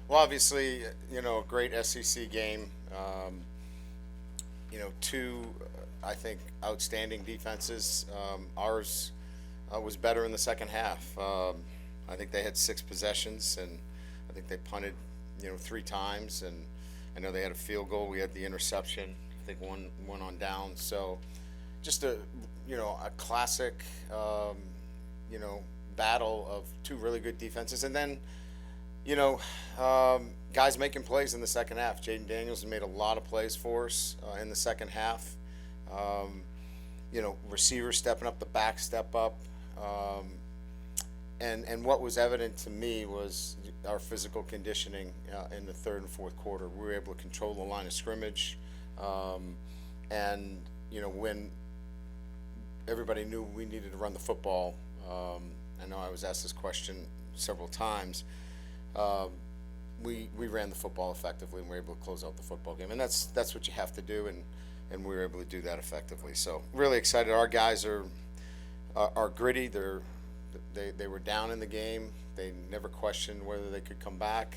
Well, obviously, a great SEC game. Two, I think, outstanding defenses. Ours was better in the second half. I think they had 6 possessions, and I think they punted, three times, and I know they had a field goal. We had the interception. I think one on down. So, just a classic, you know, battle of two really good defenses, and then you know, guys making plays in the second half. Jaden Daniels made a lot of plays for us in the second half. Um, Receivers stepping up, the back step up. Um, and what was evident to me was our physical conditioning in the third and fourth quarter. We were able to control the line of scrimmage. Um, and, when everybody knew we needed to run the football, I know I was asked this question several times. um, we ran the football effectively and we were able to close out the football game, and that's what you have to do, and we were able to do that effectively. So really excited. Our guys are gritty. They were down in the game. They never questioned whether they could come back,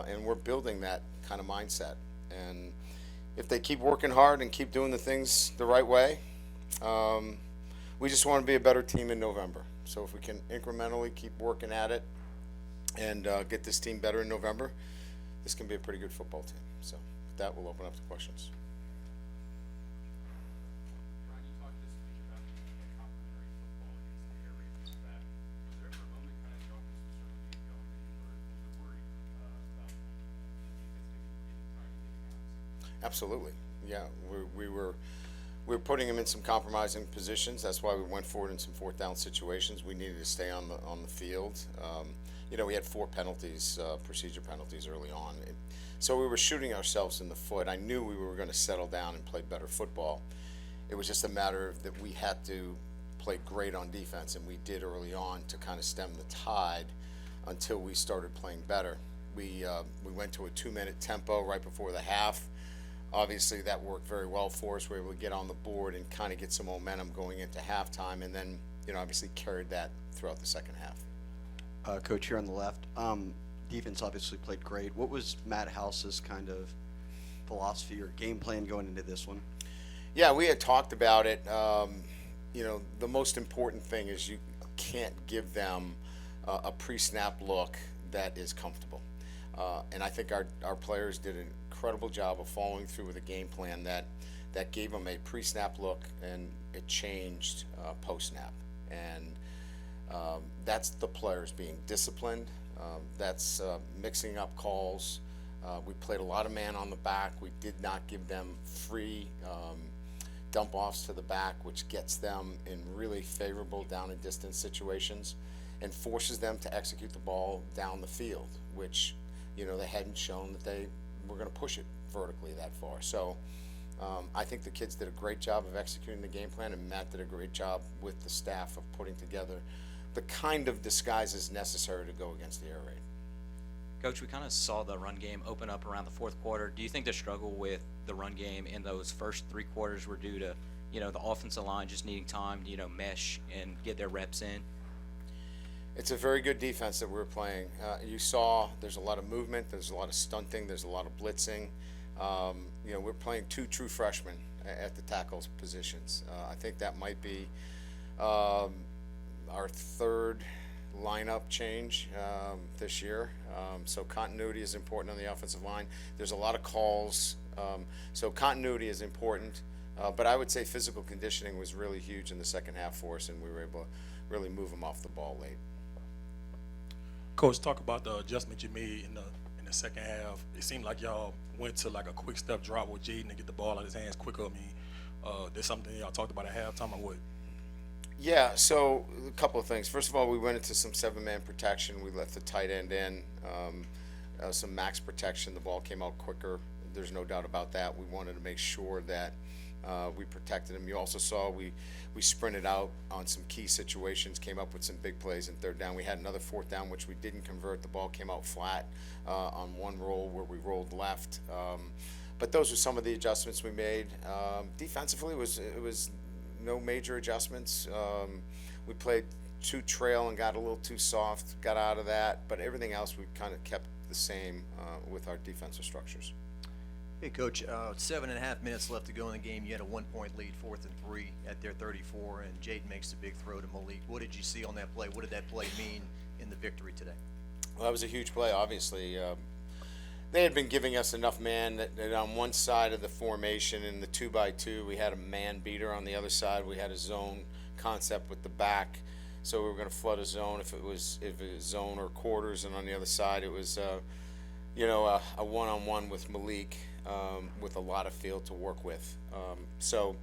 and we're building that kind of mindset. And if they keep working hard and keep doing the things the right way, um, we just want to be a better team in November. So if we can incrementally keep working at it and get this team better in November, this can be a pretty good football team. So with that, we'll open up to questions. Brian, you talked this week about the complementary football against the air raid this back. Was there ever a moment kind of in the offense was certainly getting going that you were a little bit worried about the defense maybe getting tired of getting outs? Absolutely. Yeah, we were putting him in some compromising positions. That's why we went forward in some fourth down situations. We needed to stay on the field. We had 4 penalties, procedure penalties early on. So we were shooting ourselves in the foot. I knew we were going to settle down and play better football. It was just a matter of that we had to play great on defense, and we did early on to kind of stem the tide until we started playing better. We went to a 2-minute tempo right before the half. Obviously, that worked very well for us. We were able to get on the board and kind of get some momentum going into halftime, and then, obviously carried that throughout the second half. Coach here on the left. Defense obviously played great. What was Matt House's kind of philosophy or game plan going into this one? Yeah, we had talked about it. The most important thing is you can't give them a pre-snap look that is comfortable. And I think our players did an incredible job of following through with a game plan that gave them a pre-snap look, and it changed post-snap. And that's the players being disciplined. That's mixing up calls. We played a lot of man on the back. We did not give them free dump offs to the back, which gets them in really favorable down and distance situations and forces them to execute the ball down the field, which they hadn't shown that they were going to push it vertically that far. So I think the kids did a great job of executing the game plan, and Matt did a great job with the staff of putting together the kind of disguises necessary to go against the air raid. Coach, we kind of saw the run game open up around the fourth quarter. Do you think the struggle with the run game in those first 3 quarters were due to, the offensive line just needing time to, mesh and get their reps in? It's a very good defense that we're playing. You saw there's a lot of movement, there's a lot of stunting, there's a lot of blitzing. We're playing 2 true freshmen at the tackles positions. I think that might be our 3rd lineup change this year. So continuity is important on the offensive line. There's a lot of calls, so continuity is important. But I would say physical conditioning was really huge in the second half for us, and we were able to really move them off the ball late. Coach, talk about the adjustment you made in the second half. It seemed like y'all went to like a quick step drop with Jaden to get the ball out of his hands quicker. I mean, there's something y'all talked about at halftime or what? Yeah, so a couple of things. First of all, we went into some 7-man protection. We left the tight end in, some max protection. The ball came out quicker. There's no doubt about that. We wanted to make sure that we protected him. You also saw we sprinted out on some key situations, came up with some big plays in third down. We had another fourth down, which we didn't convert. The ball came out flat on one roll where we rolled left. But those were some of the adjustments we made. Defensively, it was no major adjustments. We played too trail and got a little too soft, got out of that. But everything else we kind of kept the same with our defensive structures. Hey, Coach, 7.5 minutes left to go in the game. You had a 1-point lead, 4th and 3 at their 34, and Jaden makes the big throw to Malik. What did you see on that play? What did that play mean in the victory today? Well, that was a huge play, obviously. They had been giving us enough man that on one side of the formation in the 2x2, we had a man beater. On the other side, we had a zone concept with the back. So we were going to flood a zone if it was zone or quarters, and on the other side, it was a one-on-one with Malik with a lot of field to work with. So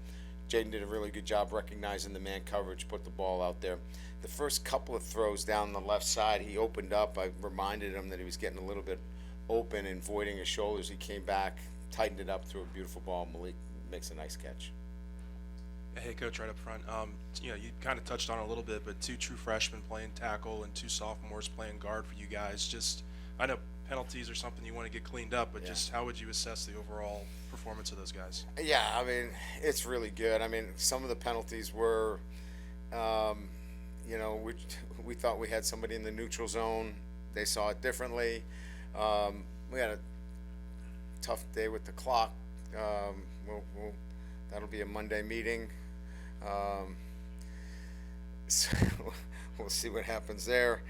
Jaden did a really good job recognizing the man coverage, put the ball out there. The first couple of throws down the left side, he opened up. I reminded him that he was getting a little bit open and voiding his shoulders. He came back, tightened it up, threw a beautiful ball. Malik makes a nice catch. Hey, Coach, right up front. You kind of touched on it a little bit, but 2 true freshmen playing tackle and 2 sophomores playing guard for you guys. Just, I know penalties are something you want to get cleaned up, but just how would you assess the overall performance of those guys? Yeah, I mean, it's really good. I mean, some of the penalties were, we thought we had somebody in the neutral zone. They saw it differently. We had a tough day with the clock. That'll be a Monday meeting. So we'll see what happens there.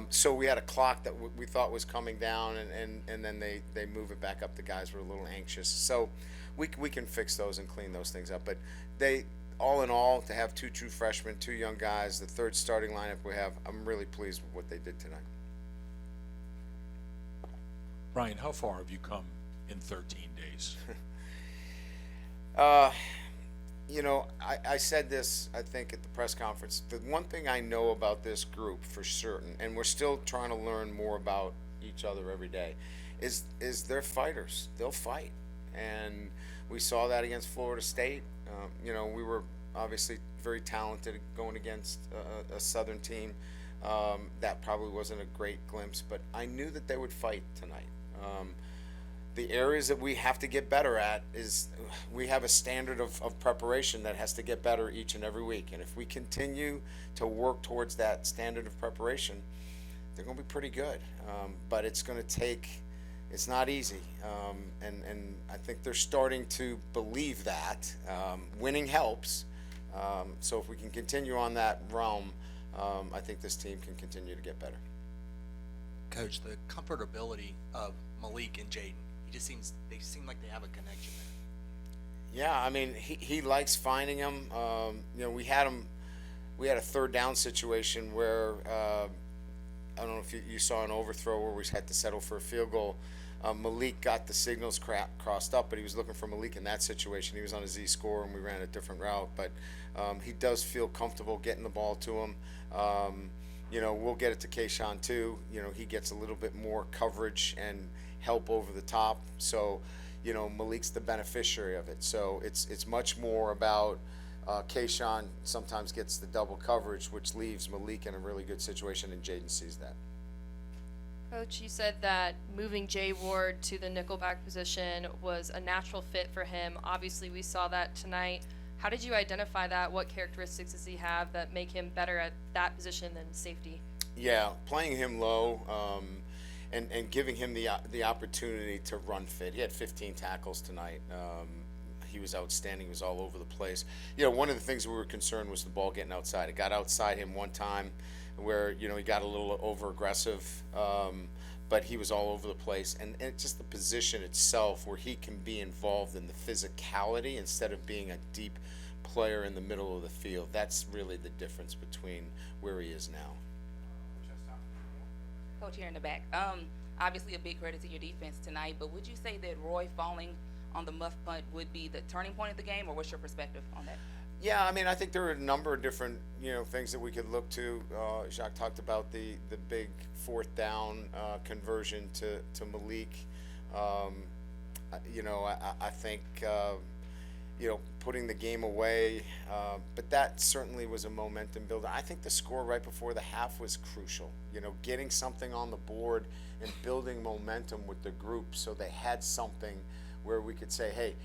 So we had a clock that we thought was coming down, and then they move it back up. The guys were a little anxious. So we can fix those and clean those things up. But all in all, to have 2 true freshmen, 2 young guys, the 3rd starting lineup we have, I'm really pleased with what they did tonight. Brian, how far have you come in 13 days? I said this, I think, at the press conference. The one thing I know about this group for certain, and we're still trying to learn more about each other every day, is they're fighters. They'll fight. And we saw that against Florida State. We were obviously very talented going against a Southern team. That probably wasn't a great glimpse, but I knew that they would fight tonight. The areas that we have to get better at is we have a standard of preparation that has to get better each and every week. And if we continue to work towards that standard of preparation, they're going to be pretty good. But it's going to take, it's not easy. And I think they're starting to believe that. Winning helps. So if we can continue on that realm, I think this team can continue to get better. Coach, the comfortability of Malik and Jaden, they seem like they have a connection there. Yeah, I mean, he likes finding them. We had a 3rd down situation where I don't know if you saw an overthrow where we had to settle for a field goal. Malik got the signals crossed up, but he was looking for Malik in that situation. He was on a Z score, and we ran a different route. But he does feel comfortable getting the ball to him. We'll get it to Kayshawn too. He gets a little bit more coverage and help over the top. So, Malik's the beneficiary of it. So it's much more about Kayshawn sometimes gets the double coverage, which leaves Malik in a really good situation, and Jaden sees that. Coach, you said that moving Jay Ward to the nickelback position was a natural fit for him. Obviously, we saw that tonight. How did you identify that? What characteristics does he have that make him better at that position than safety? Yeah, playing him low and giving him the opportunity to run fit. He had 15 tackles tonight. He was outstanding. He was all over the place. One of the things we were concerned was the ball getting outside. It got outside him one time where, he got a little over-aggressive, but he was all over the place. And it's just the position itself where he can be involved in the physicality instead of being a deep player in the middle of the field. That's really the difference between where he is now. Coach here in the back. Obviously a big credit to your defense tonight, but would you say that Roy falling on the muff punt would be the turning point of the game, or what's your perspective on that? Yeah, I mean, I think there are a number of different, things that we could look to. Jacques talked about the big 4th down conversion to Malik. I think, putting the game away, but that certainly was a momentum builder. I think the score right before the half was crucial. Getting something on the board and building momentum with the group so they had something where we could say, hey,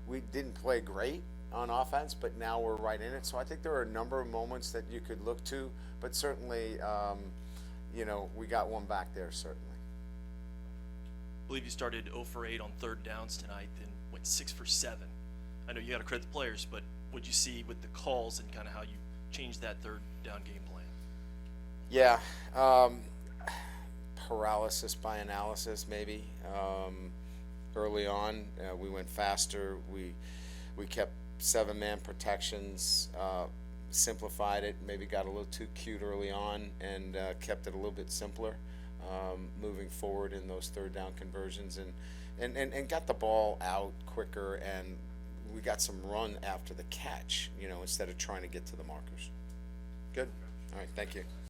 we didn't play great on offense, but now we're right in it. So I think there are a number of moments that you could look to, but certainly, we got one back there, certainly. believe you started 0 for 8 on third downs tonight, then went 6 for 7. I know you got to credit the players, but what'd you see with the calls and kind of how you changed that third down game plan? Yeah, paralysis by analysis, maybe. Early on, we went faster. We kept 7-man protections, simplified it, maybe got a little too cute early on, and kept it a little bit simpler, moving forward in those third down conversions, and got the ball out quicker, and we got some run after the catch, instead of trying to get to the markers. Good. All right, thank you.